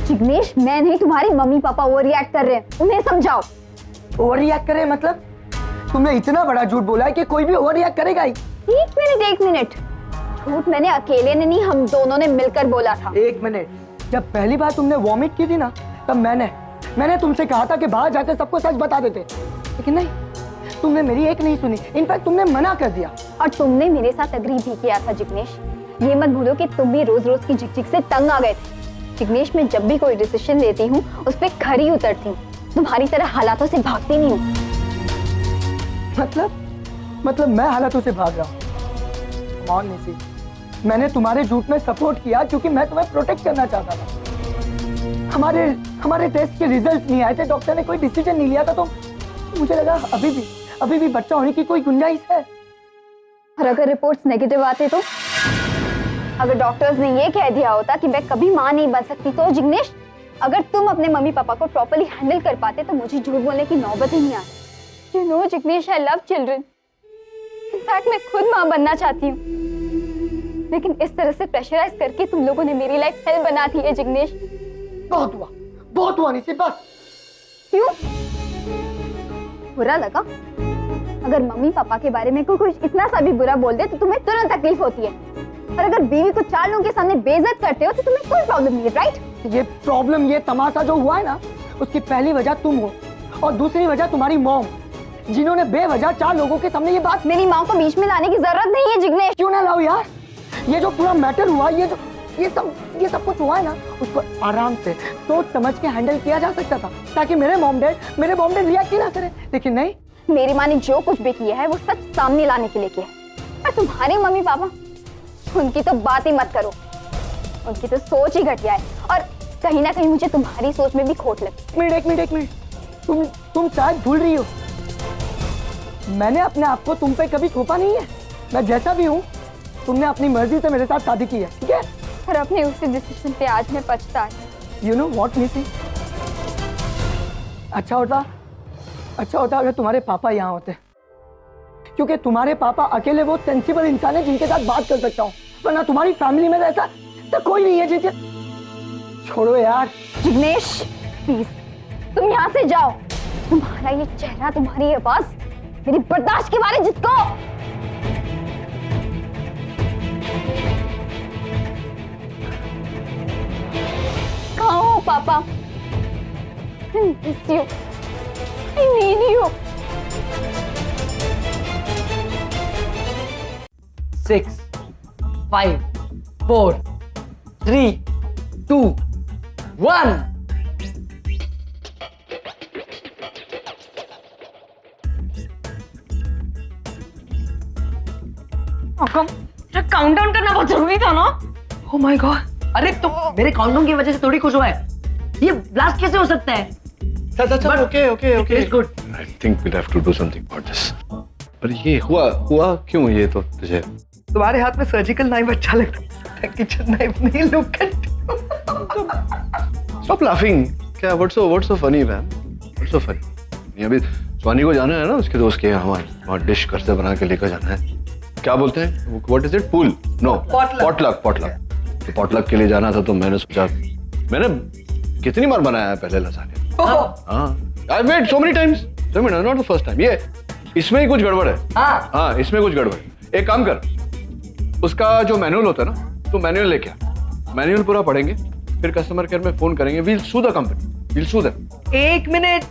जिग्नेश, मैं नहीं, तुम्हारी मम्मी पापा ओवर रिएक्ट कर रहे हैं, उन्हें समझाओ। ओवर रिएक्ट करे मतलब? तुमने इतना बड़ा झूठ बोला है कि कोई भी ओवर रिएक्ट करेगा ही। एक मिनट, झूठ मैंने अकेले ने नहीं, हम दोनों ने मिलकर बोला था। एक मिनट, जब पहली बार तुमने वॉमिट की थी ना, तब मैंने तुमसे कहा था कि बाहर जाकर सबको सच बता देते, लेकिन नहीं, तुमने मेरी एक नहीं सुनी, इनफैक्ट तुमने मना कर दिया। और तुमने मेरे साथ एग्री भी किया था जिग्नेश। ये मत भूलो कि तुम भी रोज रोज की झिकझिक से तंग आ गए थे। जिग्नेश, मैं जब भी कोई डिसीजन लेती हूँ उस पर खरी उतरती हूँ, तुम्हारी तरह हालातों से भागती नहीं हूँ। मतलब मैं हालातों से भाग रहा हूँ? कौन निसी, मैंने तुम्हारे झूठ में सपोर्ट किया क्योंकि मैं तुम्हें प्रोटेक्ट करना चाहता था। हमारे टेस्ट के रिजल्ट नहीं आए थे, डॉक्टर ने कोई डिसीजन नहीं लिया था, तो मुझे लगा अभी भी बच्चा होने की कोई गुंजाइश है। और अगर रिपोर्ट्स नेगेटिव आते तो? अगर डॉक्टर्स ने ये कह दिया होता कि मैं कभी माँ नहीं बन सकती तो? जिग्नेश, अगर तुम अपने मम्मी पापा को प्रॉपर्ली हैंडल कर पाते तो मुझे झूठ बोलने की नौबत ही नहीं आती। You know Jignesh, I love children. In fact मैं खुद माँ बनना चाहती हूँ, लेकिन इस तरह से प्रेशराइज करके तुम लोगों ने मेरी लाइफ हेल बना दी है जिग्नेश। बहुत हुआ निसी, बस। क्यों बुरा लगा? अगर मम्मी पापा के बारे में कोई इतना सा भी बुरा बोल दे तो तुम्हें तुरंत तकलीफ होती है, और अगर बीवी को 4 लोगों के सामने बेइज्जत करते हो तो तुम्हें कोई प्रॉब्लम नहीं है, राइट? ये प्रॉब्लम, ये तमाशा जो हुआ है ना, उसकी पहली वजह तुम हो और दूसरी वजह तुम्हारी मॉम, जिन्होंने बेवजह 4 लोगों के सामने ये बात। मेरी माँ को बीच में लाने की जरूरत नहीं है जिग्नेश। क्यों ना लाओ यार? ये जो पूरा मैटर हुआ, ये सब कुछ हुआ है ना, उसको आराम से सोच समझ के हैंडल किया जा सकता था, ताकि मेरे मॉम डैड रिएक्ट ही ना करे, लेकिन नहीं। मेरी माँ ने जो कुछ भी किया है वो सच सामने लाने के लिए किया है। और तुम्हारे मम्मी पापा, उनकी तो बात ही मत करो, उनकी तो सोच ही घटिया है, और कहीं ना कहीं मुझे तुम्हारी सोच में भी खोट लगती है। एक मिनट, तुम शायद भूल रही हो, मैंने अपने आप को तुम पे कभी थोपा नहीं है। मैं जैसा भी हूँ, तुमने अपनी मर्जी से मेरे साथ शादी की है, ठीक है? और अपने उसी डिसीजन पे आज मैं पछता हूँ। यू नो व्हाट निसी, अच्छा होता अगर तुम्हारे पापा यहाँ होते, क्योंकि तुम्हारे पापा अकेले वो सेंसिबल इंसान है जिनके साथ बात कर सकता हूँ, वरना तुम्हारी फैमिली में ऐसा तो कोई नहीं है जिनसे। छोड़ो यार। जिग्नेश प्लीज, तुम यहाँ से जाओ। तुम्हारा ये चेहरा, तुम्हारी आवाज मेरी बर्दाश्त के बारे जिसको। कहाँ हो पापा? I miss you. I need you. 6, 5, 4, 3, 2, 1. Countdown करना बहुत जरूरी था ना? Oh my God! अरे तो मेरे काउंटडाउन की वजह से थोड़ी खुश हुआ है। ये ब्लास्ट कैसे हो सकता है? Okay. It's good. I think we'll have to do something about this. पर ये हुआ क्यों ये तो तुझे? तुम्हारे हाथ में सर्जिकल नाइफ अच्छा लगता है, किचन नाइफ नहीं। Look at, Stop laughing. क्या? What's so funny, man? What's so funny? ये अभी स्वानी को जाना है ना, उसके दोस्त के यहाँ, वहाँ डिश घर से बना के लेकर जाना है। क्या बोलते हैं? What is it? Pool? No. Potluck. तो पॉटलक के लिए जाना था, तो मैंने सोचा, मैंने कितनी बार बनाया है पहले लसान्या। हाँ, I made so many times. Not the first time. ये इसमें ही कुछ गड़बड़ है। हाँ, इसमें कुछ गड़बड़ है। एक काम कर, उसका जो मैनुअल होता है ना, तो मैनुअल लेके आ, मैनुअल पूरा पढ़ेंगे, फिर कस्टमर केयर में फोन करेंगे, we'll sue the company, we'll sue them. 1 minute,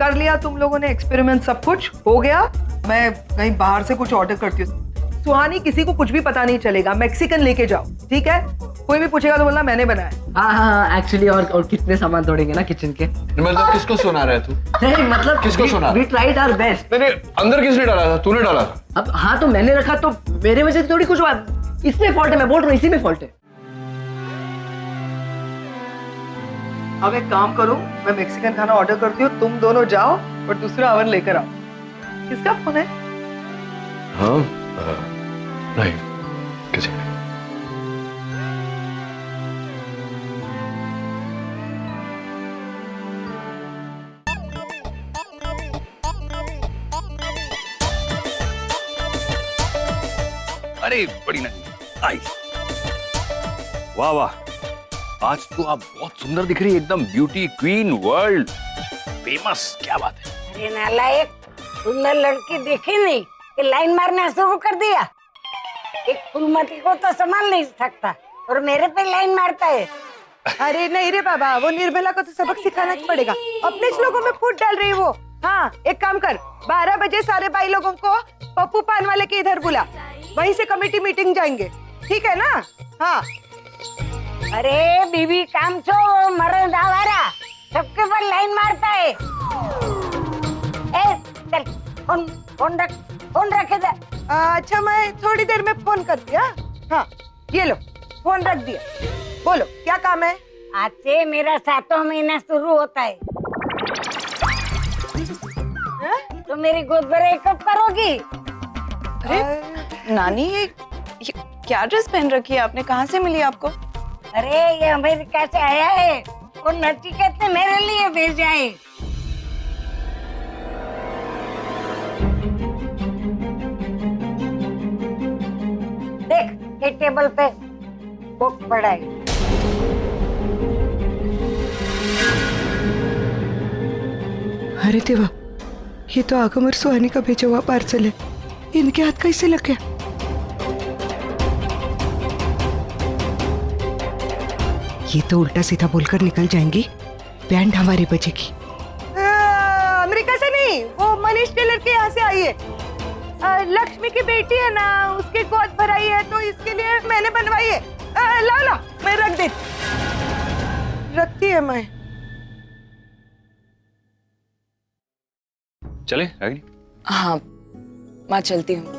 कर लिया तुम लोगों ने एक्सपेरिमेंट, सब कुछ हो गया। मैं कहीं बाहर से कुछ ऑर्डर करती हूँ। सुहानी, किसी को कुछ भी पता नहीं चलेगा, मैक्सिकन लेके जाओ, ठीक है? कोई भी पूछेगा तो बोलना मैंने बनाया। हाँ, एक्चुअली और कितने सामान तोड़ेंगे ना किचन के। मतलब किसको सुना रहा है तू? नहीं मतलब किसको सुना? We tried our best. नहीं, अंदर किसने डाला था? तूने डाला था। अब हाँ, तो मैंने रखा, तो मेरे वजह से थोड़ी कुछ हुआ। इसमें फॉल्ट है, मैं बोल रहा हूँ, इसी में फॉल्ट है। अब एक काम करो, मैं मैक्सिकन खाना ऑर्डर करती हूँ, तुम दोनों जाओ और दूसरा ओवन लेकर आओ। किसका फोन है? हाँ, नहीं, किसी ने। अरे बड़ी नदी आई, वाह वाह, आज तो आप बहुत सुंदर दिख रही है, एकदम ब्यूटी क्वीन, वर्ल्ड फेमस। क्या बात है? अरे नालायक, सुंदर लड़की देखी नहीं कि लाइन मारना शुरू कर दिया। एक फूलमती को तो संभाल नहीं सकता और मेरे पे लाइन मारता है। अरे नहीं रे बाबा, वो निर्मला को तो सबक सिखाना पड़ेगा। अपने लोगों में फूट डाल रही वो। हाँ, एक काम कर, 12 बजे सारे भाई लोगों को पप्पू पान वाले के इधर बुला, वहीं से कमेटी मीटिंग जाएंगे, ठीक है ना? हाँ। अरे बीबी काम छो, मर्द आवारा सबके पर लाइन मारता है। ए, चल फोन रख इधर। अच्छा, मैं थोड़ी देर में फोन करती हूँ। हाँ, ये लो फोन रख दिया। बोलो क्या काम है? आज से मेरा 7वां महीना शुरू होता है। तो मेरी गोद भराई कब करोगी? अरे नानी, ये क्या ड्रेस पहन रखी है आपने? कहाँ से मिली आपको? अरे ये अमेरिका से आया है और नचिकेत ने मेरे लिए भेजा है। देख, एक टेबल पे बुक पड़ा है। अरे देवा, ये तो आगम और सुहानी का भेजा हुआ पार्सल है। इनके हाथ कैसे लग गया? ये तो उल्टा सीधा बोलकर निकल जाएंगी, बैंड हमारी बजेगी। अमेरिका से नहीं, वो मनीष टेलर के यहाँ से आई है। लक्ष्मी की बेटी है ना, उसकी गोद भराई है तो इसके लिए मैंने बनवाई है। ला मैं रख देती। रखती है मैं। चले रागिनी? हाँ, मैं चलती हूँ।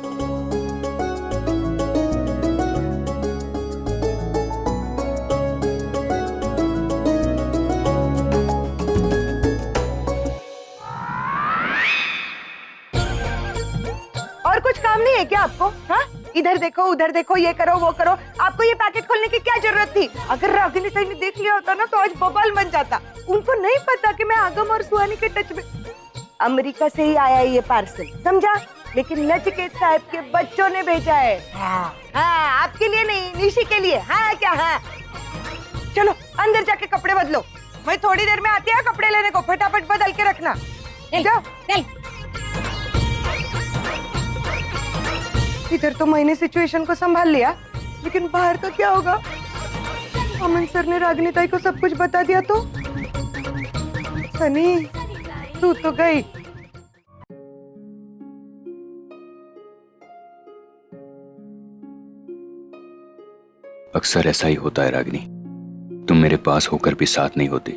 और कुछ काम नहीं है क्या आपको? हाँ, इधर देखो उधर देखो, ये करो वो करो। आपको ये पैकेट खोलने की क्या जरूरत थी? अगर रागिनी सही ने देख लिया होता ना तो आज बवाल बन जाता। उनको नहीं पता कि मैं आगम और सुहानी के टच में। अमेरिका से ही आया ये पार्सल, समझा? लेकिन नचिकेत साहब के बच्चों ने भेजा है। हाँ, आपके लिए नहीं, निशी के लिए। हाँ क्या? हाँ, चलो अंदर जाके कपड़े बदलो, मैं थोड़ी देर में आती है कपड़े लेने को। फटाफट बदल के रखना। जाओ। चल। इधर तो मैंने सिचुएशन को संभाल लिया, लेकिन बाहर का क्या होगा? अमन सर ने रागिनी ताई को सब कुछ बता दिया तो? सनी, तू तो गई। अक्सर ऐसा ही होता है रागिनी, तुम मेरे पास होकर भी साथ नहीं होती।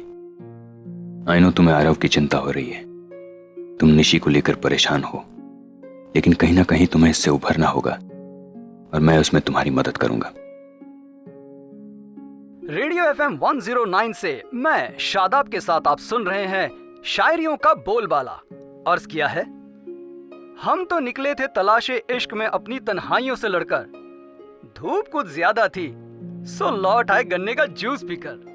आई नो तुम्हें आरव की चिंता हो रही है, तुम निशी को लेकर परेशान हो, लेकिन कहीं ना कहीं तुम्हें इससे उभरना होगा और मैं उसमें तुम्हारी मदद करूंगा। रेडियो FM 109 से मैं शादाब के साथ आप सुन रहे हैं शायरियों का बोलबाला। अर्ज किया है, हम तो निकले थे तलाशे इश्क में अपनी तन्हाइयों से लड़कर, धूप कुछ ज्यादा थी सो लौट आए गन्ने का जूस पीकर।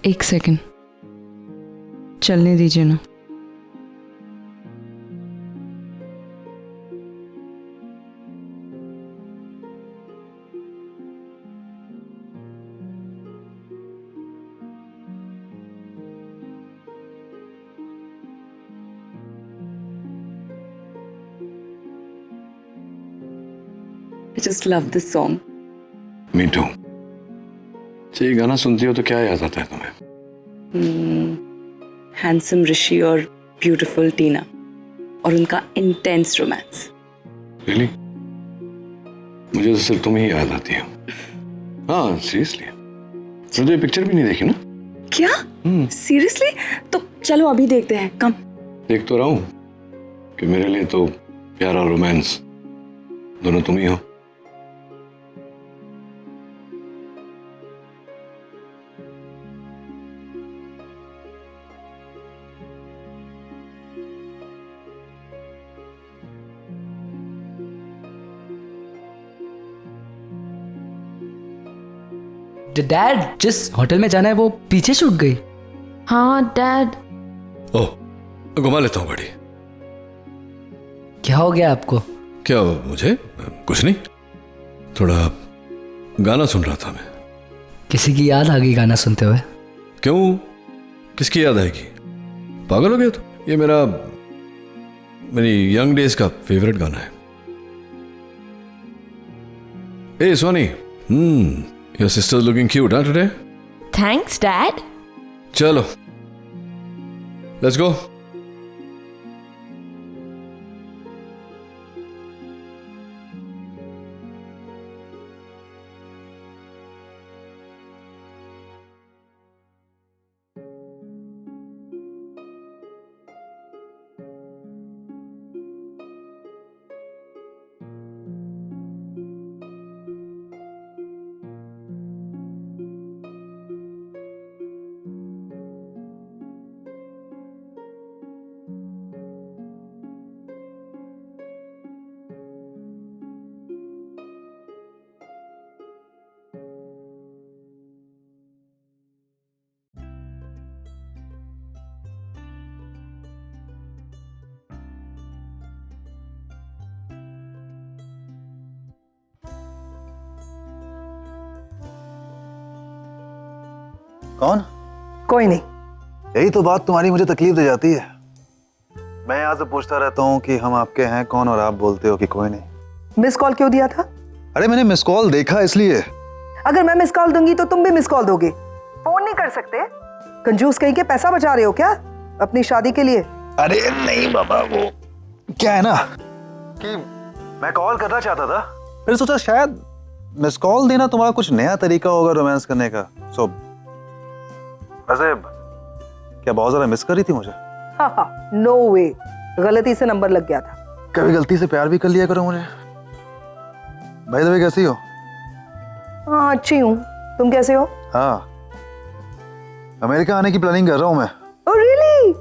एक सेकंड, चलने दीजिए ना। I just love this song. Me too. ये गाना सुनती हो तो क्या याद आता है तुम्हें? हैंडसम ऋषि और ब्यूटीफुल टीना और उनका इंटेंस रोमांस। Really? मुझे तो सिर्फ तुम ही याद आती हो। हाँ, सीरियसली। तुमने तो ये पिक्चर भी नहीं देखी ना? क्या? सीरियसली? तो चलो अभी देखते हैं। कम देख तो रहा हूँ कि मेरे लिए तो प्यार और रोमांस दोनों तुम ही हो। डैड जिस होटल में जाना है वो पीछे छूट गई। हाँ डैड। ओह घुमा लेता हूँ गाड़ी। क्या हो गया आपको? क्या मुझे? कुछ नहीं, थोड़ा गाना सुन रहा था मैं। किसी की याद आ गई गाना सुनते हुए? क्यों, किसकी याद आएगी? पागल हो गया तो? ये मेरी यंग डेज का फेवरेट गाना है। ए Soni, your sister looking cute हाँ टुडे? Thanks dad. चलो लेट्स गो। कौन? कोई नहीं। यही तो बात तुम्हारी मुझे तकलीफ दे जाती है। मैं यहाँ से पूछता रहता हूँ कि हम आपके हैं कौन, और आप बोलते हो कि कोई नहीं। मिस कॉल क्यों दिया था? अरे मैंने मिस कॉल देखा इसलिए। अगर मैं मिस कॉल दूंगी तो तुम भी मिस कॉल दोगे। फोन नहीं कर सकते? कंजूस कहीं के पैसा बचा रहे हो क्या अपनी शादी के लिए? अरे नहीं बाबा, वो क्या है ना कि मैं कॉल करना चाहता था, फिर सोचा शायद मिस कॉल देना तुम्हारा कुछ नया तरीका होगा रोमांस करने का। सो वैसे क्या बहुत ज्यादा मिस कर रही थी मुझे? हाँ, नो वे, गलती से नंबर लग गया था। कभी गलती से प्यार भी कर लिया करो मुझे। भाई दबे कैसी हो? हाँ अच्छी हूँ, तुम कैसे हो? हाँ, अमेरिका आने की प्लानिंग कर रहा हूँ मैं। Oh really?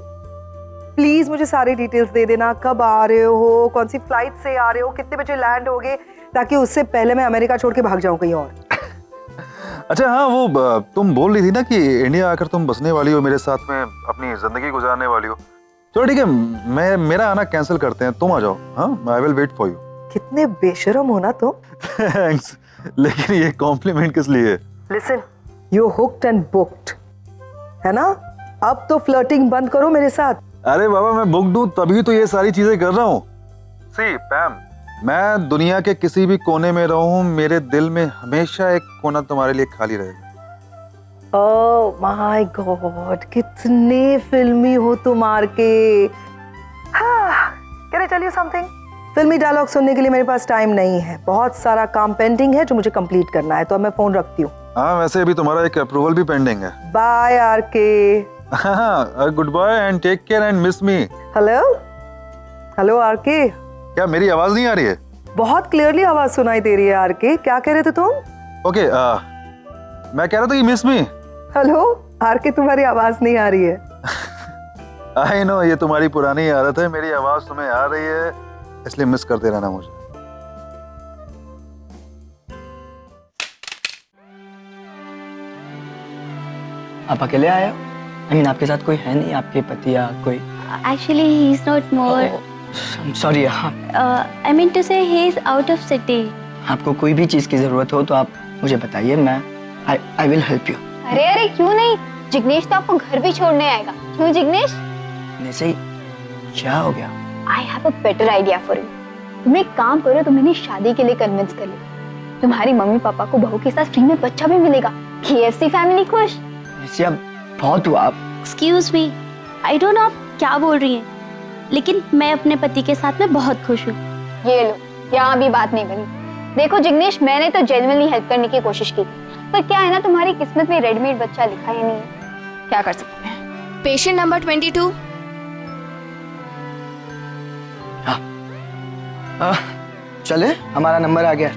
प्लीज मुझे सारी डिटेल्स दे देना, कब आ रहे हो, कौन सी फ्लाइट से आ रहे हो, कितने बजे लैंड होगे, ताकि उससे पहले मैं अमेरिका छोड़ के भाग जाऊं कहीं और। अच्छा हाँ, वो तुम बोल रही थी ना कि इंडिया आकर तुम बसने वाली हो, मेरे साथ में अपनी जिंदगी गुजारने वाली हो। चलो ठीक है, मेरा आना कैंसिल करते हैं, तुम आ जाओ। हाँ, I will wait for you. कितने बेशरम हो ना तुम। थैंक्स, लेकिन ये कॉम्प्लीमेंट किस लिए? Listen, you hooked and booked, है ना? अब तो फ्लर्टिंग बंद करो मेरे साथ। अरे बाबा, मैं बुक दूं तभी तो ये सारी चीजें कर रहा हूँ। सी पैम, मैं दुनिया के किसी भी कोने में रहूं, मेरे दिल में हमेशा एक कोना तुम्हारे लिए खाली रहेगा। ओह माय गॉड, कितने फिल्मी हो तुम आरके। हाँ, can I tell you something? फिल्मी डायलॉग सुनने के लिए मेरे पास टाइम नहीं है, बहुत सारा काम पेंडिंग है जो मुझे कंप्लीट करना है, तो अब मैं फोन रखती हूँ। हाँ, वैसे अभी तुम्हारा एक अप्रूवल भी पेंडिंग है। Bye RK. हाँ, good bye and take care and miss me. Hello hello RK. क्या मेरी आवाज नहीं आ रही है? बहुत क्लियरली आवाज सुनाई दे रही है आरके। क्या कह रहे थे तुम? ओके, मैं कह रहा था कि मिस मी। हेलो आरके, तुम्हारी आवाज नहीं आ रही है। आई नो, ये तुम्हारी पुरानी आदत है, मेरी आवाज तुम्हें आ रही है इसलिए मिस करते रहना मुझे। आप अकेले आए हो? I mean, आपके साथ कोई है नहीं, आपके पति या कोई? Actually, he is not more. Sorry, हाँ। I mean to say, he is out of city. आपको कोई भी चीज की जरूरत हो तो आप मुझे बताइए, मैं आई विल हेल्प यू। अरे अरे क्यों नहीं, जिग्नेश तो आपको घर भी छोड़ने आएगा। क्यों जिग्नेश? नहीं, क्या हो गया? I have a better idea for you. तुम एक काम करो, तुम इन्हें शादी के लिए कन्विंस कर लो। तुम्हारी मम्मी पापा को बहू के साथ फ्री में बच्चा भी मिलेगा। KFC फैमिली खुश। अब बहुत हुआ आप। Excuse me, I don't know आप क्या बोल रही हैं, लेकिन मैं अपने पति के साथ में बहुत खुश हूँ। ये लो, यहाँ भी बात नहीं बनी। देखो जिग्नेश, मैंने तो जेन्युइनली हेल्प करने की कोशिश की, पर क्या है ना, तुम्हारी किस्मत में रेडीमेड बच्चा लिखा ही नहीं है। क्या कर सकते हैं? Patient number 22। चले, हमारा नंबर आ गया।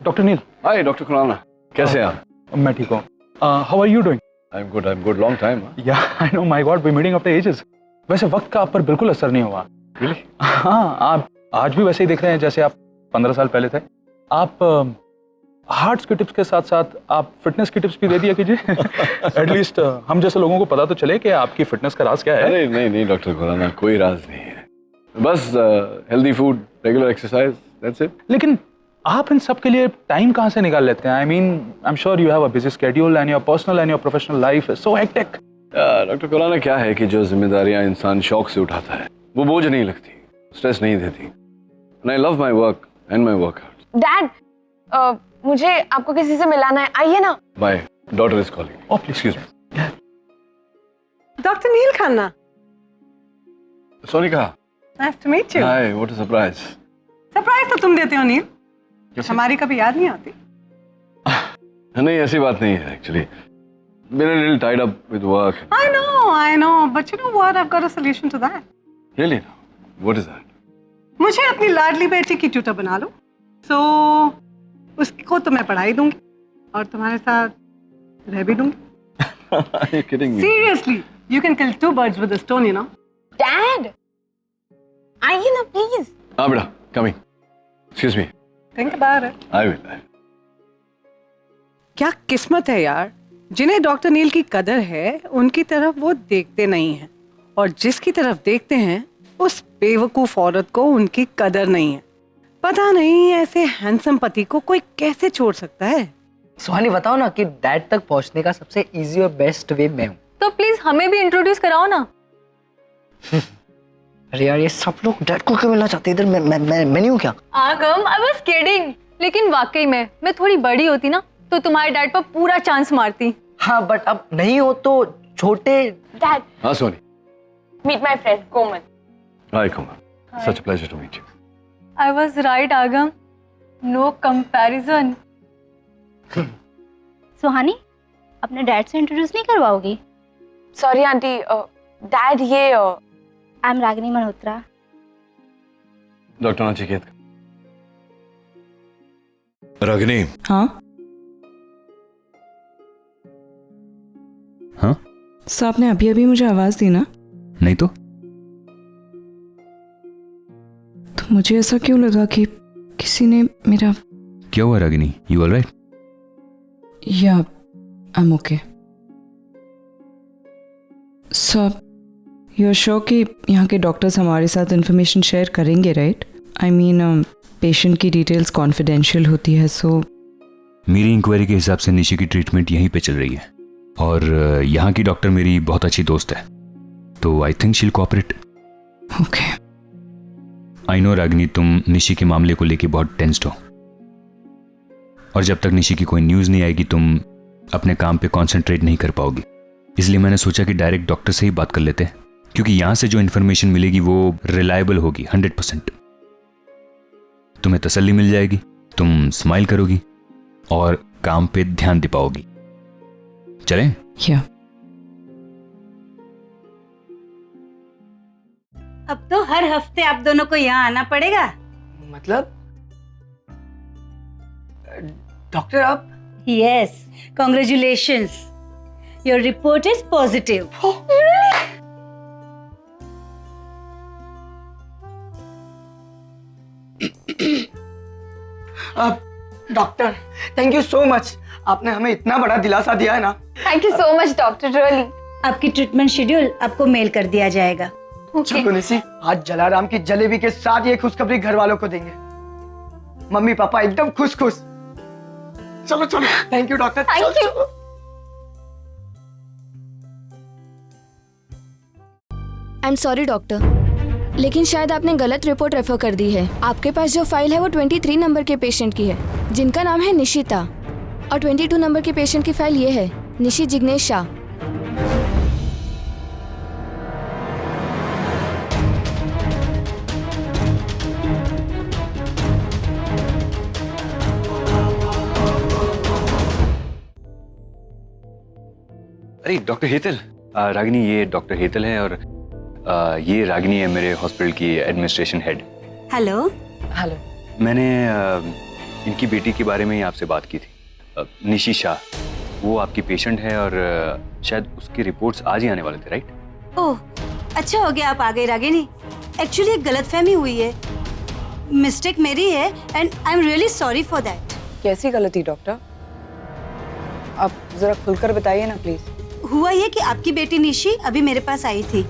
Doctor Neel. Hi doctor Khurana, कैसे हैं आप? मैं ठीक हूँ। How are you doing? I am good, long time. Yeah I know, my god, we meeting after ages. वैसे वक्त का आप पर बिल्कुल असर नहीं हुआ। Really? हाँ, आप आज भी वैसे ही दिख रहे हैं जैसे आप 15 साल पहले थे। आप हार्ट्स के टिप्स के साथ साथ आप फिटनेस की टिप्स भी दे दिया कीजिए। एटलीस्ट हम जैसे लोगों को पता तो चले कि आपकी फिटनेस का राज क्या है। अरे नहीं नहीं डॉक्टर खुराना, कोई राज नहीं है, बस healthy food, regular exercise, that's it. लेकिन आप इन सब के लिए टाइम कहाँ से निकाल लेते हैं? I mean I am sure you have a busy schedule and your personal and your professional life is so hectic. Doctor Khurana, क्या है कि जो जिम्मेदारियां इंसान शौक से उठाता है वो बोझ नहीं लगती, स्ट्रेस नहीं देती। And I love my work and my workout. Dad, मुझे आपको किसी से मिलाना है, आइए ना। My daughter is calling. Oh please excuse me. Doctor Neel Khanna, Sonika, nice to meet you. Hi, what a surprise. Surprise तो तुम देते हो नील, हमारी कभी याद नहीं आती। नहीं, ऐसी बात नहीं है actually. Been a little tied up with work. I know, but you know what? I've got a solution to that. Really? What is that? मुझे अपनी लाडली बेटी की ट्यूटर बना लो, so उसको तो मैं पढ़ाई दूंगी और तुम्हारे साथ रह भी दूंगी। Are you kidding me? Seriously, you can kill two birds with a stone, you know. Dad, आइए ना प्लीज। हाँ बेटा, coming. Excuse me. Think about it. I will. क्या किस्मत है यार, जिन्हें डॉक्टर नील की कदर है उनकी तरफ वो देखते नहीं हैं, और जिसकी तरफ देखते हैं उस बेवकूफ औरत को उनकी कदर नहीं है। पता नहीं ऐसे हैंडसम पति को कोई कैसे छोड़ सकता है। सुहानी बताओ ना कि डैड तक पहुंचने का सबसे इजी और बेस्ट वे मैं हूँ। तो प्लीज हमें भी इंट्रोड्यूस कराओ ना। अरे यार, ये सब लोग डैड को क्यों मिलना चाहते हैं इधर? मैं नहीं हूँ क्या? आगम, आई वाज किडिंग। लेकिन वाकई में मैं थोड़ी बड़ी होती ना तो तुम्हारे डैड पर पूरा चांस मारती। हाँ, बट अब नहीं हो तो छोटे। डैड, हाँ Soni. Meet my friend Komal. Hi Kumar. Such a pleasure to meet you. I was right, आगम। No comparison. सुहानी, अपने डैड से इंट्रोड्यूस नहीं करवाओगी? सॉरी आंटी, डैड ये I am Ragini Malhotra. Doctor Nachiket. Ragini. हाँ हाँ सर, आपने अभी अभी मुझे आवाज दी ना? नहीं तो मुझे ऐसा क्यों लगा कि किसी ने मेरा। क्या हुआ Ragini? You all right? Yeah I am okay. Sir, you are sure कि यहाँ के डॉक्टर्स हमारे साथ इंफॉर्मेशन शेयर करेंगे, राइट? आई मीन पेशेंट की डिटेल्स कॉन्फिडेंशियल होती है, सो। मेरी इंक्वायरी के हिसाब से निशी की ट्रीटमेंट यहीं पे चल रही है और यहाँ की डॉक्टर मेरी बहुत अच्छी दोस्त है, तो आई थिंक शील cooperate. Okay. I know Ragini, तुम निशी के मामले को लेके बहुत टेंस्ड हो, और जब तक निशी की कोई न्यूज़ नहीं आएगी तुम अपने काम पे कंसंट्रेट नहीं कर पाओगी। इसलिए मैंने सोचा कि डायरेक्ट डॉक्टर से ही बात कर लेते हैं, क्योंकि यहाँ से जो इन्फॉर्मेशन मिलेगी वो रिलायबल होगी 100%। तुम्हें तसल्ली मिल जाएगी, तुम स्माइल करोगी और काम पे ध्यान दे पाओगी। चलें? या। अब तो हर हफ्ते आप दोनों को यहाँ आना पड़ेगा। मतलब डॉक्टर आप? Yes, congratulations, your report is positive. Doctor, thank you so much, आपने हमें इतना बड़ा दिलासा दिया है ना। Thank you so much doctor, really. आपकी ट्रीटमेंट शेड्यूल आपको मेल कर दिया जाएगा। चलो निशी, आज जलाराम की जलेबी के साथ ये खुशखबरी घर वालों को देंगे। मम्मी पापा एकदम खुश खुश। चलो चलो, thank you doctor. Thank you. I am sorry doctor, लेकिन शायद आपने गलत रिपोर्ट रेफर कर दी है। आपके पास जो फाइल है वो 23 नंबर के पेशेंट की है, जिनका नाम है निशिता, और 22 नंबर के पेशेंट की फाइल ये है, निशी जिग्नेश शाह। अरे डॉक्टर हेतल। रागिनी, ये डॉक्टर हेतल है और ये रागिनी है मेरे हॉस्पिटल की एडमिनिस्ट्रेशन हेड। हेलो। हेलो। मैंने इनकी बेटी के बारे में ही आपसे बात की थी, निशी शाह। वो आपकी पेशेंट है और शायद उसकी रिपोर्ट्स आज ही आने वाले थे, राइट? ओह, अच्छा हो गया आप आ गए रागिनी। एक्चुअली एक गलतफहमी हुई है। मिस्टेक मेरी है and I am really sorry for that. कैसी गलती डॉक्टर? आप जरा खुलकर बताइए ना प्लीज। हुआ ये कि आपकी बेटी निशी अभी मेरे पास आई थी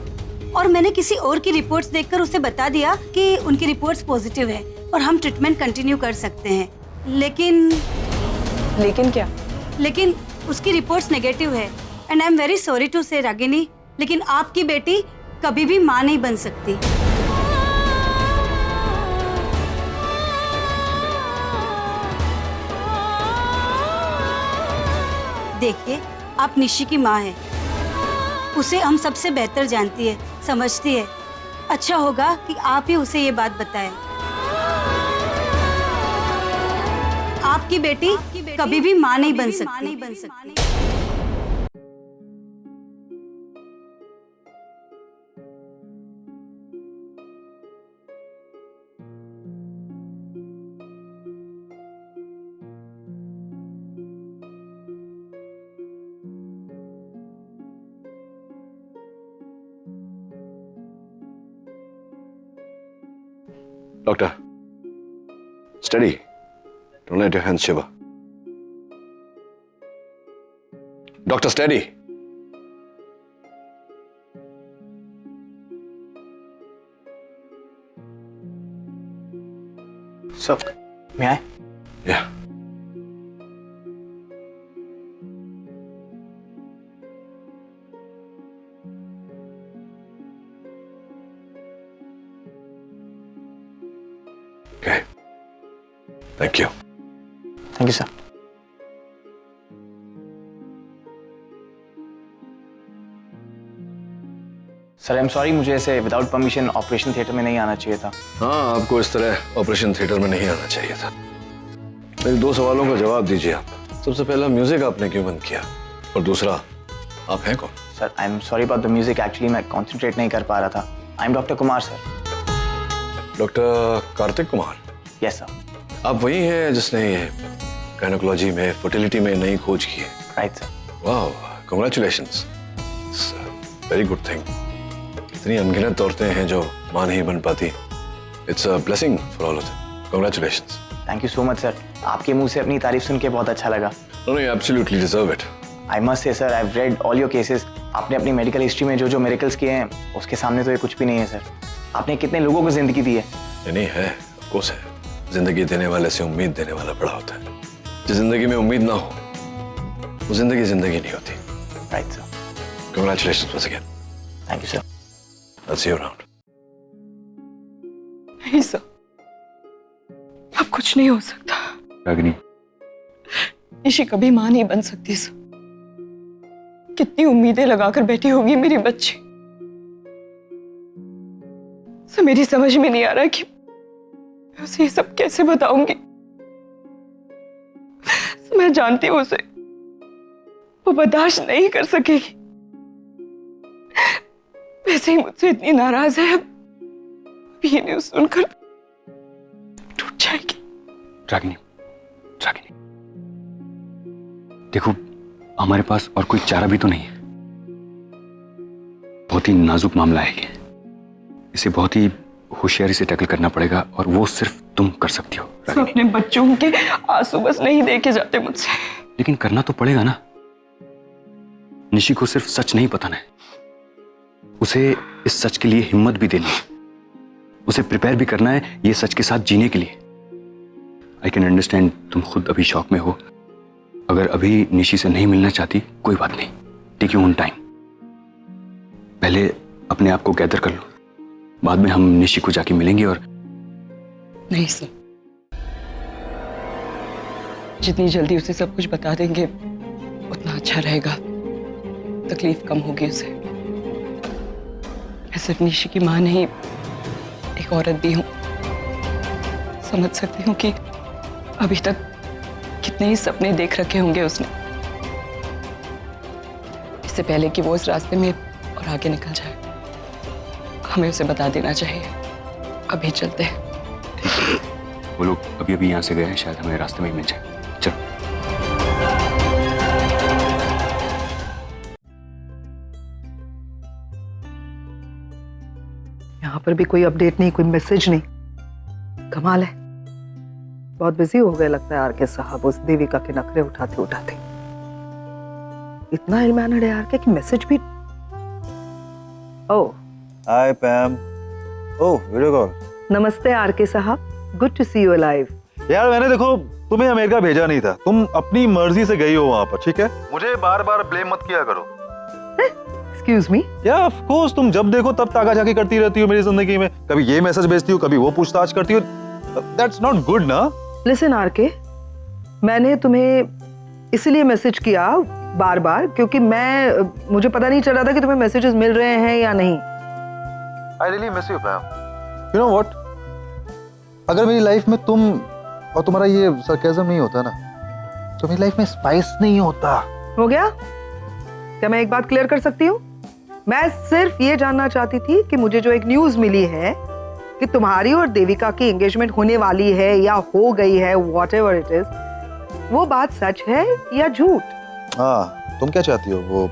और मैंने किसी और की रिपोर्ट्स देखकर उसे बता दिया कि उनकी रिपोर्ट्स पॉजिटिव है और हम ट्रीटमेंट कंटिन्यू कर सकते हैं। लेकिन क्या? लेकिन उसकी रिपोर्ट्स नेगेटिव है and I am very sorry to say Ragini, लेकिन आपकी बेटी कभी भी माँ नहीं बन सकती। देखिए, आप निशी की माँ हैं। उसे हम सबसे बेहतर जानती है, समझती है। अच्छा होगा कि आप ही उसे ये बात बताएं। आपकी बेटी कभी भी माँ नहीं बन सकती। Doctor, steady. Don't let your hands shiver. Doctor, steady. So, may I? Yeah. Okay. Thank you. Thank you, sir. Sir I am sorry, मुझे ऐसे विदाउट परमिशन ऑपरेशन थिएटर में नहीं आना चाहिए था। हाँ, आपको इस तरह ऑपरेशन थिएटर में नहीं आना चाहिए था। मेरे 2 सवालों का जवाब दीजिए आप। सबसे पहला, म्यूजिक आपने क्यों बंद किया? और दूसरा, आप हैं कौन? Sir I am sorry about the music, actually मैं कंसंट्रेट नहीं कर पा रहा था। I am doctor Kumar sir. Doctor Kartik Kumar? Yes sir. आप वही हैं जिसने गायनेकोलॉजी में, फर्टिलिटी में नई खोज की है? Right sir. वाह, कांग्रेचुलेशंस, वेरी गुड थिंग। इतनी अनगिनत औरतें हैं जो मां नहीं बन पाती। It's a blessing for all of them. Congratulations. Thank you so much sir. आपके मुंह से अपनी तारीफ सुन के बहुत अच्छा लगा। No, you absolutely deserve it. I must say sir, I have read all your cases. आपने अपनी मेडिकल हिस्ट्री में जो जो मिरेकल्स किए हैं, उसके सामने तो ये कुछ भी नहीं है सर। आपने कितने लोगों को जिंदगी दी है। नहीं है, ऑफ कोर्स है। जिंदगी देने वाले से उम्मीद देने वाला बड़ा होता है। जिस जिंदगी में उम्मीद ना हो, वो जिंदगी जिंदगी नहीं होती। Right sir. Congratulations once again. Thank you sir. I'll see you around. नहीं सर, अब कुछ नहीं हो सकता। रागिनी, निशी कभी मां नहीं बन सकती सर। कितनी उम्मीदें लगाकर बैठी होगी मेरी बच्ची। सर मेरी समझ में नहीं आ रहा कि मैं उसे ये सब कैसे बताऊंगी। मैं जानती हूँ उसे वो बर्दाश्त नहीं कर सकेगी। वैसे ही मुझसे इतनी नाराज है, अब ये न्यूज़ सुनकर टूट जाएगी। रागिनी, रागिनी, देखो हमारे पास और कोई चारा भी तो नहीं है। बहुत ही नाजुक मामला है ये। इसे बहुत ही होशियारी से टैकल करना पड़ेगा और वो सिर्फ तुम कर सकती हो। अपने बच्चों के आंसू बस नहीं देखे जाते मुझसे। लेकिन करना तो पड़ेगा ना। निशी को सिर्फ सच नहीं बताना है, उसे इस सच के लिए हिम्मत भी देनी है। उसे प्रिपेयर भी करना है ये सच के साथ जीने के लिए। आई कैन अंडरस्टैंड, तुम खुद अभी शॉक में हो। अगर अभी निशी से नहीं मिलना चाहती, कोई बात नहीं, टेक योर ओन टाइम। पहले अपने आप को गैदर कर लो, बाद में हम निशी को जाके मिलेंगे। और नहीं सर, जितनी जल्दी उसे सब कुछ बता देंगे उतना अच्छा रहेगा। तकलीफ कम होगी उसे। मैं सिर्फ निशी की मां नहीं, एक औरत भी हूं। समझ सकती हूँ कि अभी तक कितने ही सपने देख रखे होंगे उसने, इससे पहले कि वो इस रास्ते में और आगे निकल जाए। हमें उसे बता देना चाहिए। अभी चलते हैं। वो लोग अभी अभी यहाँ से गए हैं, शायद हमें रास्ते में ही मिल जाए। चलो। यहाँ पर भी कोई अपडेट नहीं, कोई मैसेज नहीं। कमाल है, बहुत बिजी हो गए लगता है आरके साहब उस देविका के नखरे उठाते उठाते। इतना इल्मानड है आरके कि मैसेज भी। Oh hi Pam. Oh video call. नमस्ते आरके साहब, good to see you alive. यार मैंने देखो तुम्हें अमेरिका भेजा नहीं था, तुम अपनी मर्जी से गई हो वहां पर, ठीक है? मुझे बार बार ब्लेम मत किया करो। Excuse me. या ऑफ कोर्स, तुम जब देखो तब ताका झाकी करती रहती हो मेरी जिंदगी में, कभी ये मैसेज भेजती हो, कभी वो पूछताछ करती हो। दैट्स नॉट गुड ना। लिसन आरके, मैंने तुम्हें इसलिए मैसेज किया बार बार क्योंकि मुझे पता नहीं चल रहा था कि तुम्हें मैसेजेस मिल रहे हैं या नहीं। I really miss you पैम। You know what, अगर मेरी लाइफ में तुम और तुम्हारा ये सरकाज़म नहीं होता ना, तो मेरी लाइफ में स्पाइस नहीं होता। हो गया? क्या मैं एक बात क्लियर कर सकती हूँ? मैं सिर्फ ये जानना चाहती थी कि मुझे जो एक न्यूज मिली है कि तुम्हारी और देविका की एंगेजमेंट होने वाली है या हो गई है, व्हाटएवर इट इज, वो बात सच है या झूठ? हाँ, तुम क्या चाहती हो, वो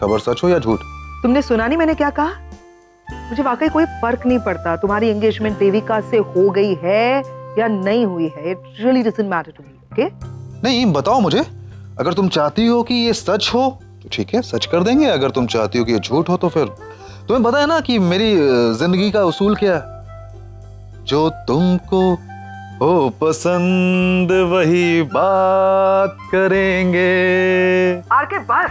खबर सच हो या झूठ? तुमने सुना नहीं मैंने क्या कहा? मुझे वाकई कोई फर्क नहीं पड़ता तुम्हारी एंगेजमेंट देविका से हो गई है या नहीं हुई है। It really doesn't matter to me, okay? नहीं, बताओ मुझे। अगर तुम चाहती हो कि ये सच हो तो ठीक है, सच कर देंगे। अगर तुम चाहती हो कि ये झूठ हो तो फिर तुम्हें पता है ना कि मेरी जिंदगी का उसूल क्या है? जो तुमको हो पसंद वही बात करेंगे। आरके बस,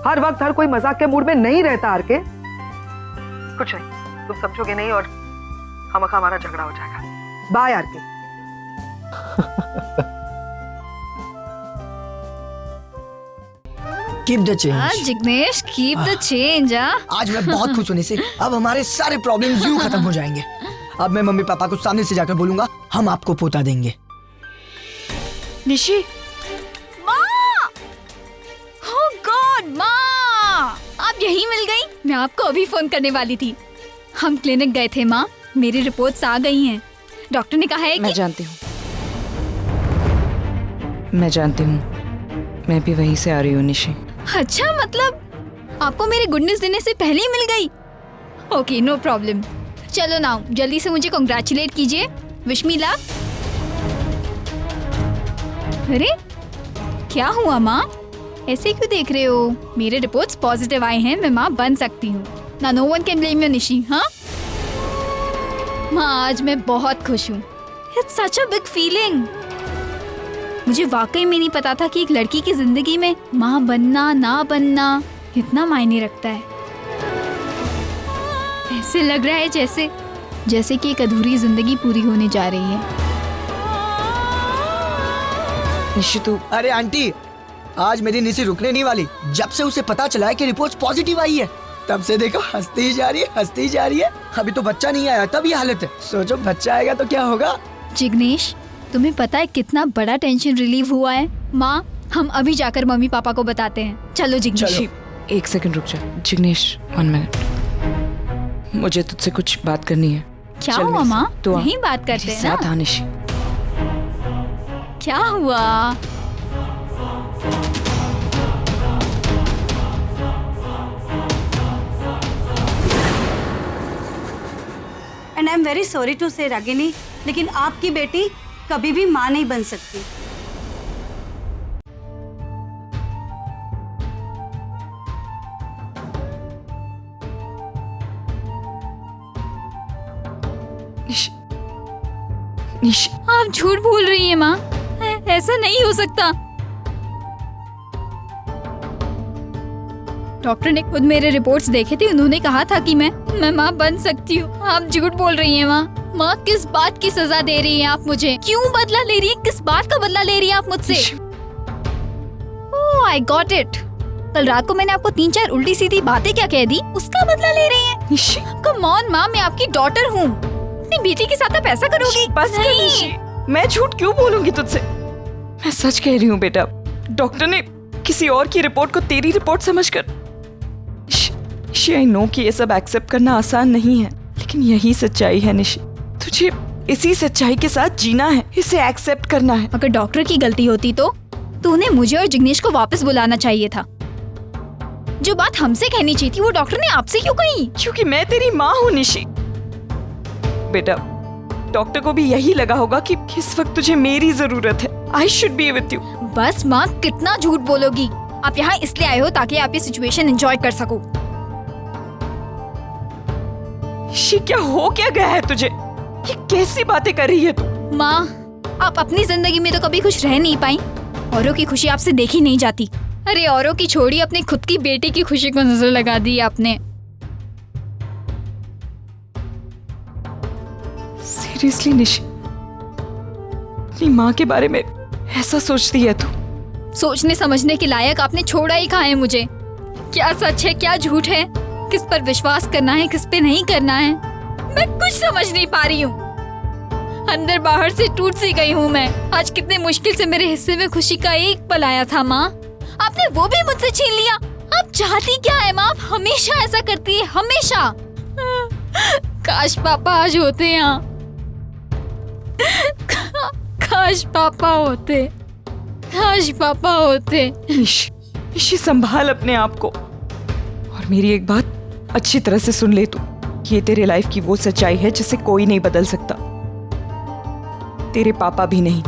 हर वक्त हर कोई मजाक के मूड में नहीं रहता आरके। कुछ नहीं, तुम समझोगे नहीं और खामखा हमारा झगड़ा हो जाएगा। Bye R K. Keep the change. Jignesh, keep the change. आज मैं बहुत खुश होने से अब हमारे सारे प्रॉब्लम्स यूं खत्म हो जाएंगे। अब मैं मम्मी पापा को सामने से जाकर बोलूंगा, हम आपको पोता देंगे। निशी, माँ! Oh God, माँ! आप यहीं मिल गई? मैं आपको अभी फोन करने वाली थी। हम क्लिनिक गए थे माँ, मेरी रिपोर्ट्स आ गई हैं। डॉक्टर ने कहा है कि... मैं जानती हूँ, मैं भी वहीं से आ रही हूँ निशी। अच्छा, मतलब आपको मेरी गुड न्यूज देने से पहले ही मिल गई? Okay, no problem. चलो ना, जल्दी से मुझे कांग्रेचुलेट कीजिए। Wish me luck. अरे क्या हुआ माँ, ऐसे क्यों देख रहे हो? मेरे रिपोर्ट्स पॉजिटिव आए हैं, मैं माँ बन सकती हूँ ना। No one can blame you Nishi. हाँ माँ, आज मैं बहुत खुश हूँ। It's such a big feeling. मुझे वाकई में नहीं पता था कि एक लड़की की जिंदगी में माँ बनना ना बनना इतना मायने रखता है। ऐसे लग रहा है जैसे कि एक अधूरी जिंदगी पूरी होने जा रही है। निशी तू... अरे आंटी, आज मेरी निशी रुकने नहीं वाली। जब से उसे पता चला है कि रिपोर्ट पॉजिटिव आई है, तब से देखो हंसती ही जा रही है। अभी तो बच्चा नहीं आया तब ये हालत है, सोचो बच्चा आएगा तो क्या होगा। जिग्नेश, तुम्हें पता है कितना बड़ा टेंशन रिलीव हुआ है? माँ, हम अभी जाकर मम्मी पापा को बताते हैं। चलो जिग्नेश। एक सेकंड रुक जा। जिग्नेश, 1 मिनट, मुझे तुझसे कुछ बात करनी है। क्या हुआ माँ? तो नहीं बात करते हैं साथ ना? निशी। क्या हुआ? And I am very sorry to say Ragini, लेकिन आपकी बेटी कभी भी माँ नहीं बन सकती। निशी, आप झूठ बोल रही हैं माँ, ऐसा नहीं हो सकता। डॉक्टर ने खुद मेरे रिपोर्ट्स देखे थे, उन्होंने कहा था कि मैं माँ बन सकती हूँ। आप झूठ बोल रही हैं माँ। माँ, किस बात की सजा दे रही हैं आप मुझे? क्यों बदला ले रही हैं? किस बात का बदला ले रही हैं आप मुझसे? ओह, आई गॉट इट। कल रात को मैंने आपको 3-4 उल्टी सीधी बातें क्या कह दी, उसका बदला ले रही हैं? कम ऑन माँ, मैं आपकी डॉटर हूँ। अपनी बेटी के साथ आप ऐसा करोगी? बस कर निशी, मैं झूठ क्यों बोलूंगी तुझसे? मैं सच कह रही हूँ बेटा। डॉक्टर ने किसी और की रिपोर्ट को तेरी रिपोर्ट समझकर... निशी, आई नो कि ये सब एक्सेप्ट करना आसान नहीं है, लेकिन यही सच्चाई है निशी। तुझे इसी सच्चाई के साथ जीना है, इसे एक्सेप्ट करना है। अगर डॉक्टर की गलती होती तो उन्हें मुझे और जिग्नेश को वापस बुलाना चाहिए था। जो बात हमसे कहनी चाहिए थी वो डॉक्टर ने आपसे क्यों कही? क्योंकि मैं तेरी माँ हूँ निशी। बेटा, डॉक्टर को भी यही लगा होगा कि इस वक्त तुझे मेरी जरूरत है। I should be with you. बस माँ, कितना झूठ बोलोगी। आप यहाँ इसलिए आए हो ताकि आप ये सिचुएशन एंजॉय कर सको। निशी, क्या हो क्या गया है तुझे? ये कैसी बातें कर रही है तू? माँ, आप अपनी जिंदगी में तो कभी खुश रह नहीं पाई। औरों की खुशी आपसे देखी नहीं जाती। अरे औरों की छोड़ी, अपनी खुद की बेटी की खुशी को नजर लगा दी आपने। सीरियसली निशी, अपनी माँ के बारे में ऐसा सोचती है तू? सोचने समझने के लायक आपने छोड़ा ही कहाँ है मुझे। क्या सच है, क्या झूठ है, किस पर विश्वास करना है, किस पे नहीं करना है, मैं कुछ समझ नहीं पा रही हूँ। अंदर बाहर से टूट सी गई हूँ मैं। आज कितने मुश्किल से मेरे हिस्से में खुशी का एक पल आया था माँ, आपने वो भी मुझसे छीन लिया। आप चाहती क्या है माँ? आप हमेशा ऐसा करती है, हमेशा। काश पापा आज होते यहाँ, काश पापा होते, काश पापा होते। निशी, संभाल अपने आप को। और मेरी एक बात अच्छी तरह से सुन ले तू। ये तेरे लाइफ की वो सच्चाई है जिसे कोई नहीं बदल सकता, तेरे पापा भी नहीं।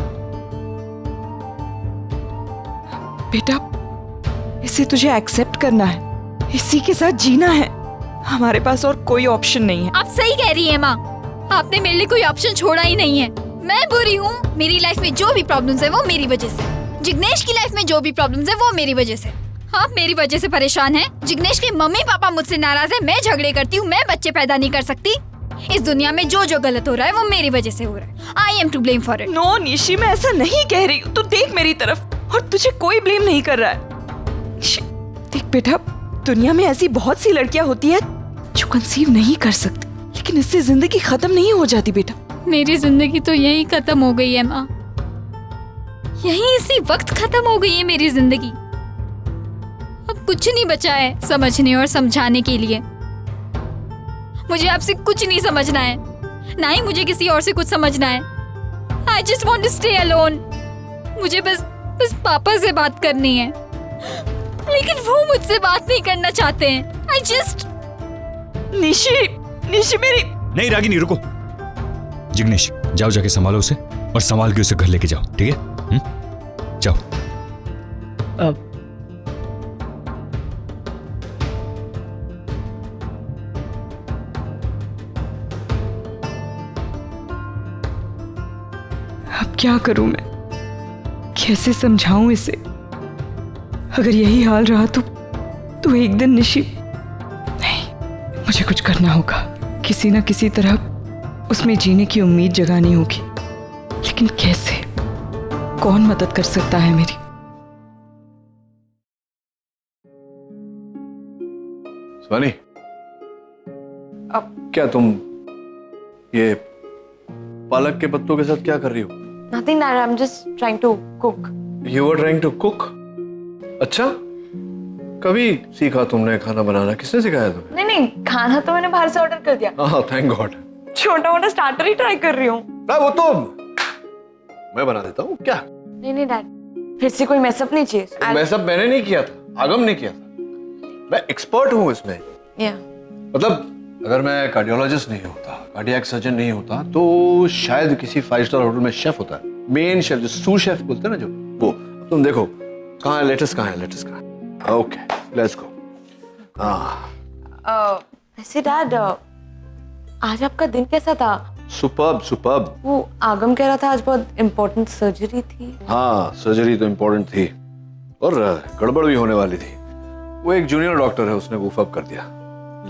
बेटा, इसे तुझे एक्सेप्ट करना है, इसी के साथ जीना है। हमारे पास और कोई ऑप्शन नहीं है। आप सही कह रही है माँ, आपने मेरे लिए कोई ऑप्शन छोड़ा ही नहीं है। मैं बुरी हूँ, मेरी लाइफ में जो भी प्रॉब्लम्स है वो मेरी वजह से। जिग्नेश की लाइफ में जो भी प्रॉब्लम्स है वो मेरी वजह से। आप मेरी वजह से परेशान हैं। जिग्नेश के मम्मी पापा मुझसे नाराज है, मैं झगड़े करती हूँ, मैं बच्चे पैदा नहीं कर सकती। इस दुनिया में जो जो गलत हो रहा है वो मेरी वजह से हो रहा है। I am to blame for it. No Nishi, मैं ऐसा नहीं कह रही हूँ। तू देख मेरी तरफ, और तुझे कोई ब्लेम नहीं कर रहा है। देख बेटा, दुनिया में ऐसी बहुत सी लड़कियां होती है जो कंसीव नहीं कर सकती, लेकिन इससे जिंदगी खत्म नहीं हो जाती बेटा। मेरी जिंदगी तो यही खत्म हो गई है माँ, यही इसी वक्त खत्म हो गई है मेरी जिंदगी। अब कुछ नहीं बचा है समझने और समझाने के लिए। मुझे आपसे कुछ नहीं समझना है, ना ही मुझे किसी और से कुछ समझना है। I just want to stay alone। मुझे बस पापा से बात करनी है, लेकिन वो मुझसे बात नहीं करना चाहते हैं। I just निशी मेरी। नहीं रागिनी, रुको। जिग्नेश, जाओ जाके संभालो उसे और संभाल के उसे घर लेके जाओ, ठीक है? जाओ। अब क्या करूं मैं? कैसे समझाऊं इसे? अगर यही हाल रहा तो एक दिन निशी, नहीं, मुझे कुछ करना होगा। किसी ना किसी तरह उसमें जीने की उम्मीद जगानी होगी, लेकिन कैसे? कौन मदद कर सकता है मेरी? स्वानी, अब क्या तुम ये पालक के पत्तों के साथ क्या कर रही हो? Nothing, Dad. I'm just trying to cook. You were trying to cook? अच्छा, कभी सीखा तुमने खाना बनाना? किसने सिखाया तुम्हें? नहीं, खाना तो मैंने बाहर से ऑर्डर कर दिया। हाँ, थैंक गॉड। छोटा मोटा स्टार्टर ही ट्राई कर रही हूँ। वो तो मैं बना देता हूँ क्या? नहीं डैड, फिर से कोई मैसअप नहीं चाहिए। मैसअप मैंने नहीं किया था, आगम ने किया था। मैं एक्सपर्ट हूँ इसमें। मतलब अगर मैं कार्डियोलॉजिस्ट नहीं होता, कार्डियक सर्जन नहीं होता, तो शायद किसी 5 स्टार होटल में शेफ होता है। मेन शेफ, जो सू शेफ बोलते हैं ना, जो वो। तुम देखो कहाँ है लेटेस्ट, कहाँ है लेटेस्ट, कहाँ है? Okay, let's go. वैसे डैड, आज आपका दिन कैसा था? Superb superb. वो आगम कह रहा था आज बहुत इम्पोर्टेंट सर्जरी थी। हाँ, सर्जरी तो इम्पोर्टेंट थी और गड़बड़ भी होने वाली थी। वो एक जूनियर डॉक्टर है, उसने वूफ अप कर दिया।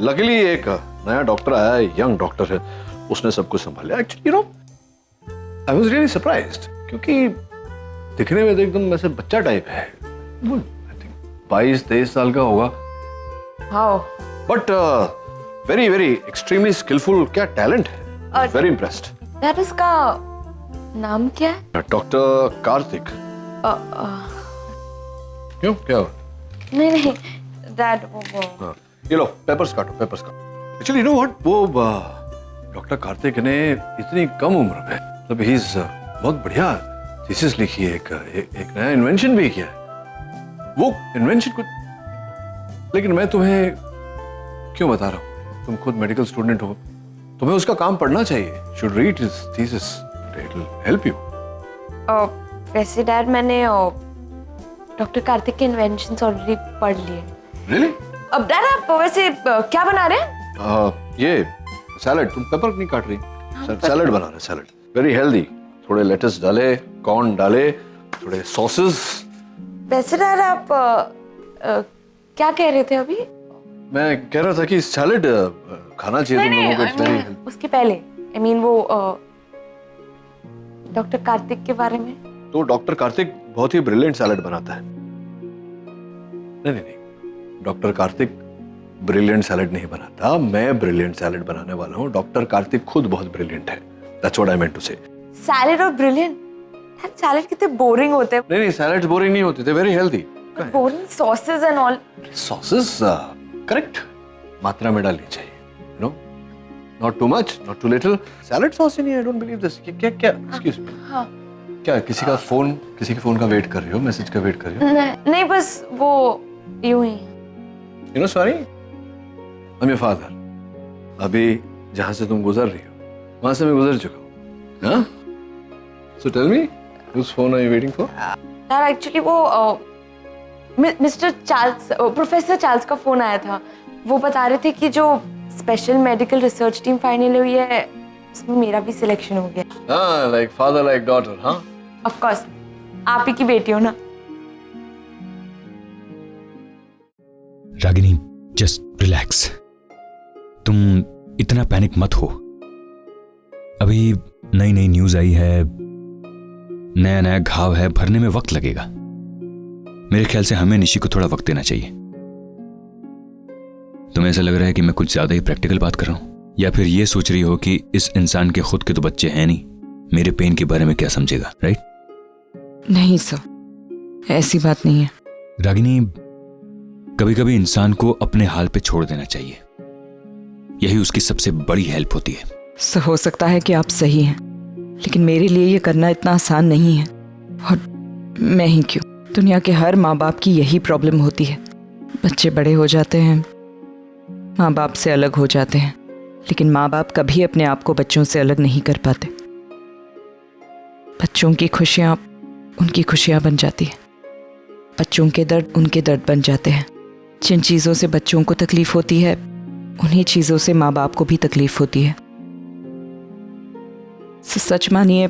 लकीली एक नया डॉक्टर आया है, यंग डॉक्टर है, उसने सब कुछ संभाला। Actually you no, I was really surprised, क्योंकि दिखने में तो एकदम ऐसे बच्चा टाइप है। वो आई थिंक 22-23 साल का होगा। How? But very very extremely skilful. क्या टैलेंट है, वेरी इम्प्रेस्ड। डैड, उसका नाम क्या है? डॉक्टर कार्तिक। क्यों, क्या हुआ? नहीं डैड, वो ये लो पेपर्स काटो, पेपर्स काटो। एक्चुअली यू नो व्हाट, वो डॉक्टर कार्तिक ने इतनी कम उम्र में, मतलब ही इज बहुत बढ़िया थीसिस लिखी है, एक नया इन्वेंशन भी किया है। वो इन्वेंशन कुछ, लेकिन मैं तुम्हें क्यों बता रहा हूँ, तुम खुद मेडिकल स्टूडेंट हो, तुम्हें उसका काम पढ़ना चाहिए. Should read his thesis. It will help you. वैसे डैड मैंने डॉक्टर कार्तिक के इन्वेंशंस ऑलरेडी पढ़ लिए. Really? अब डैड आप वैसे क्या बना रहे हैं? ये सैलड. तुम पेपर नहीं काट रही? सैलड बना रहे. Salad very healthy. थोड़े लेटस डाले, कॉर्न डाले, थोड़े सॉसेस. वैसे डैड आप क्या कह रहे थे अभी? मैं कह रहा था कि सैलड खाना चाहिए तुम लोगों को. It's very healthy. उसके पहले आई मीन वो डॉक्टर कार्तिक के बारे में. तो डॉक्टर कार्तिक बहुत ही ब्रिलियंट सैलड बनाता है. नहीं नहीं नहीं, डॉक्टर कार्तिक ब्रिलियंट सैलड नहीं बनाता. मैं ब्रिलियंट सैलड बनाने वाला हूँ. डॉक्टर कार्तिक खुद बहुत ब्रिलियंट है. That's what I meant to say. Salad और ब्रिलियंट. सैलड कितने बोरिंग होते हैं. नहीं नहीं, सैलड बोरिंग नहीं होते थे. Very healthy. Boring sauces and all. Sauces correct मात्रा में डालनी चाहिए. No, not too much, not too little. Salad sauce ही नहीं. I don't believe this. क्या क्या एक्सक्यूज मी. हाँ. क्या किसी के फोन का वेट कर रही हो? मैसेज का वेट कर रही हो? नहीं बस वो यूं ही. You know, sorry, I'm your father. अभी जहाँ से तुम गुजर रही हो वहाँ से मैं गुजर चुका हूँ. हाँ? So tell me, whose phone are you waiting for? यार एक्चुअली वो मिस्टर चार्ल्स, प्रोफेसर चार्ल्स का फोन आया था. वो बता रहे थे कि जो special medical research team final हुई है उसमें मेरा भी सिलेक्शन हो गया. हाँ, like father like daughter, हाँ? Of course, आप ही की बेटी हो ना. Ragini, just relax. तुम इतना पैनिक मत हो. अभी नई नई न्यूज आई है, नया नया घाव है, भरने में वक्त लगेगा. मेरे ख्याल से हमें निशी को थोड़ा वक्त देना चाहिए. तुम्हें ऐसा लग रहा है कि मैं कुछ ज्यादा ही प्रैक्टिकल बात कर रहा हूं, या फिर ये सोच रही हो कि इस इंसान के खुद के तो बच्चे हैं नहीं, मेरे पेन के बारे में क्या समझेगा, राइट? नहीं सर, ऐसी बात नहीं है. रागिनी, कभी कभी इंसान को अपने हाल पे छोड़ देना चाहिए. यही उसकी सबसे बड़ी हेल्प होती है. सर हो सकता है कि आप सही हैं, लेकिन मेरे लिए ये करना इतना आसान नहीं है. और मैं ही क्यों, दुनिया के हर माँ बाप की यही प्रॉब्लम होती है. बच्चे बड़े हो जाते हैं, माँ बाप से अलग हो जाते हैं, लेकिन माँ बाप कभी अपने आप को बच्चों से अलग नहीं कर पाते. बच्चों की खुशियाँ उनकी खुशियाँ बन जाती हैं, बच्चों के दर्द उनके दर्द बन जाते हैं. जिन चीज़ों से बच्चों को तकलीफ होती है उन्हीं चीज़ों से माँ बाप को भी तकलीफ होती है. सच मानिए,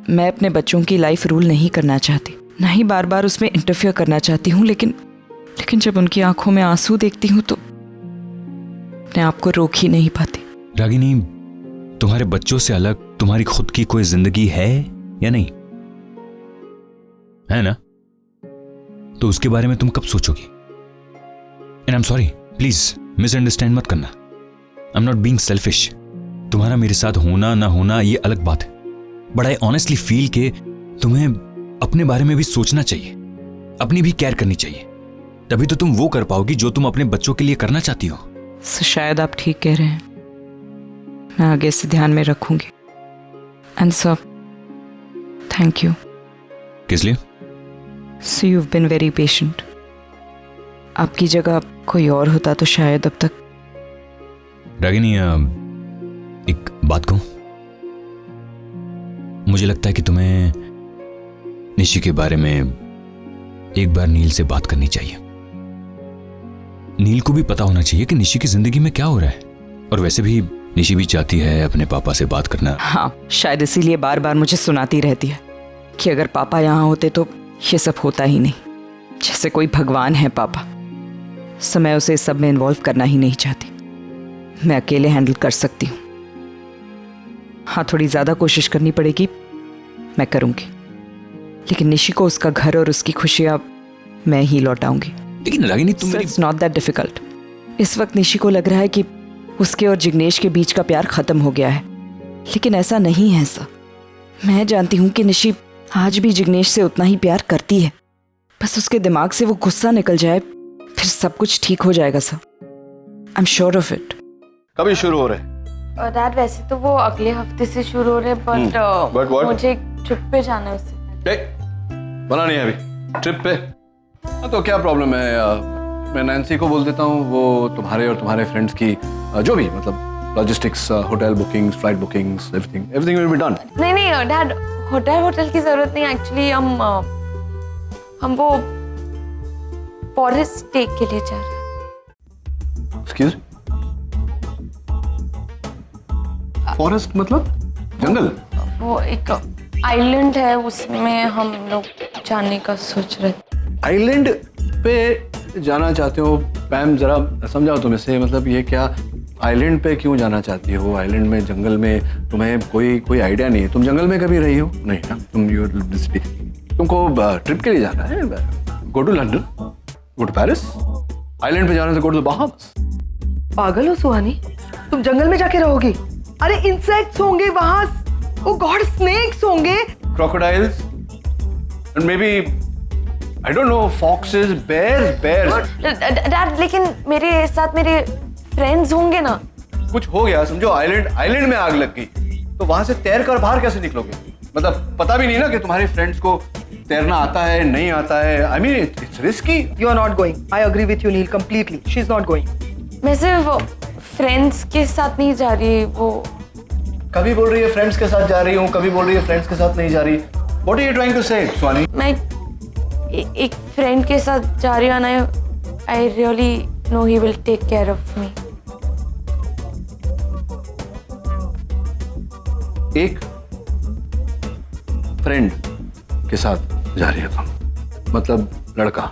मैं अपने बच्चों की लाइफ रूल नहीं करना चाहती, ना ही बार बार उसमें इंटरफेयर करना चाहती हूँ, लेकिन जब उनकी आंखों में आंसू देखती हूँ तो अपने आप को रोक ही नहीं पाती. रागिनी, तुम्हारे बच्चों से अलग तुम्हारी खुद की कोई जिंदगी है या नहीं? है ना? तो उसके बारे में तुम कब सोचोगी? And I am sorry, please misunderstand मत करना. I am not being selfish. तुम्हारा मेरे साथ होना ना होना ये अलग बात है, बट आई ऑनेस्टली फील कि तुम्हें अपने बारे में भी सोचना चाहिए, अपनी भी केयर करनी चाहिए. तभी तो तुम वो कर पाओगी जो तुम अपने बच्चों के लिए करना चाहती हो. शायद आप ठीक कह रहे हैं, मैं आगे से ध्यान में रखूंगी. And sir, thank you. किस लिए? So you have been very patient. आपकी जगह कोई और होता तो शायद अब तक. रागिनी, एक बात कहूं? मुझे लगता है कि तुम्हें निशी के बारे में एक बार नील से बात करनी चाहिए. नील को भी पता होना चाहिए कि निशी की जिंदगी में क्या हो रहा है. और वैसे भी निशी भी चाहती है अपने पापा से बात करना. हाँ, शायद इसीलिए बार बार मुझे सुनाती रहती है कि अगर पापा यहाँ होते तो ये सब होता ही नहीं. जैसे कोई भगवान है पापा. मैं उसे इस सब में इन्वॉल्व करना ही नहीं चाहती. मैं अकेले हैंडल कर सकती हूँ. हाँ, थोड़ी ज्यादा कोशिश करनी पड़ेगी, मैं करूँगी, लेकिन निशी को उसका घर और उसकी खुशियाँ मैं ही लौटाऊंगी. लेकिन रागिनी, तुम इट्स नॉट दैट डिफिकल्ट. इस वक्त निशी को लग रहा है कि उसके और जिग्नेश के बीच का प्यार खत्म हो गया है, लेकिन ऐसा नहीं है सर. मैं जानती हूँ कि निशी आज भी जिग्नेश से उतना ही प्यार करती है. बस उसके दिमाग से वो गुस्सा निकल जाए, फिर सब कुछ ठीक हो जाएगा sir. I am sure of it. कभी शुरू हो रहे? डैड वैसे तो वो अगले हफ्ते से शुरू हो रहे, बट मुझे एक ट्रिप पे जाना है उससे. बना नहीं है अभी ट्रिप पे? तो क्या प्रॉब्लम है? मैं नैन्सी को बोल देता हूँ, वो तुम्हारे और तुम्हारे फ्रेंड्स की जो भी मतलब logistics, hotel bookings, flight bookings, everything will be done. नहीं नहीं डैड, होटल की जरूरत नहीं। एक्चुअली हम वो फॉरेस्ट टेक के लिए जा रहे हैं। एक्सक्यूज, फॉरेस्ट मतलब जंगल? वो एक आइलैंड है, उसमें हम लोग जाने का सोच रहे थे। आइलैंड पे जाना चाहते हो पैम? जरा समझाओ तुम इसे, मतलब ये क्या, आइलैंड पे क्यों जाना चाहती हो? आइलैंड में, जंगल में तुम्हें कोई आइडिया नहीं है? तुम जंगल में कभी रही हो? नहीं ना, तुमको ट्रिप के लिए जाना है। Go to London, go to Paris. Island पे जाने से गो टू द बहामास। पागल हो सुहानी, तुम जंगल में जाके रहोगी? अरे इंसेक्ट्स होंगे वहां, ओ गॉड, स्नेक्स होंगे, crocodiles and maybe I don't know, foxes, bears. Dad लेकिन मेरे साथ मेरे फ्रेंड्स होंगे ना। कुछ हो गया समझो, आइलैंड में आग लग गई तो वहां से तैर कर बाहर कैसे निकलोगे? मतलब पता भी नहीं ना कि तुम्हारे फ्रेंड्स को तैरना आता है नहीं आता है। I mean it's risky. You are not going. I agree with you Neel completely. She is not going. मैं सिर्फ फ्रेंड्स के साथ नहीं जा रही। वो कभी बोल रही है फ्रेंड्स के साथ जा रही हूँ, कभी बोल रही है फ्रेंड्स के साथ नहीं जा रही। What are you trying to say Swani? मैं एक फ्रेंड के साथ जा रही हूँ। I really know he will take care of me. एक फ्रेंड के साथ जा रही है तुम, मतलब लड़का?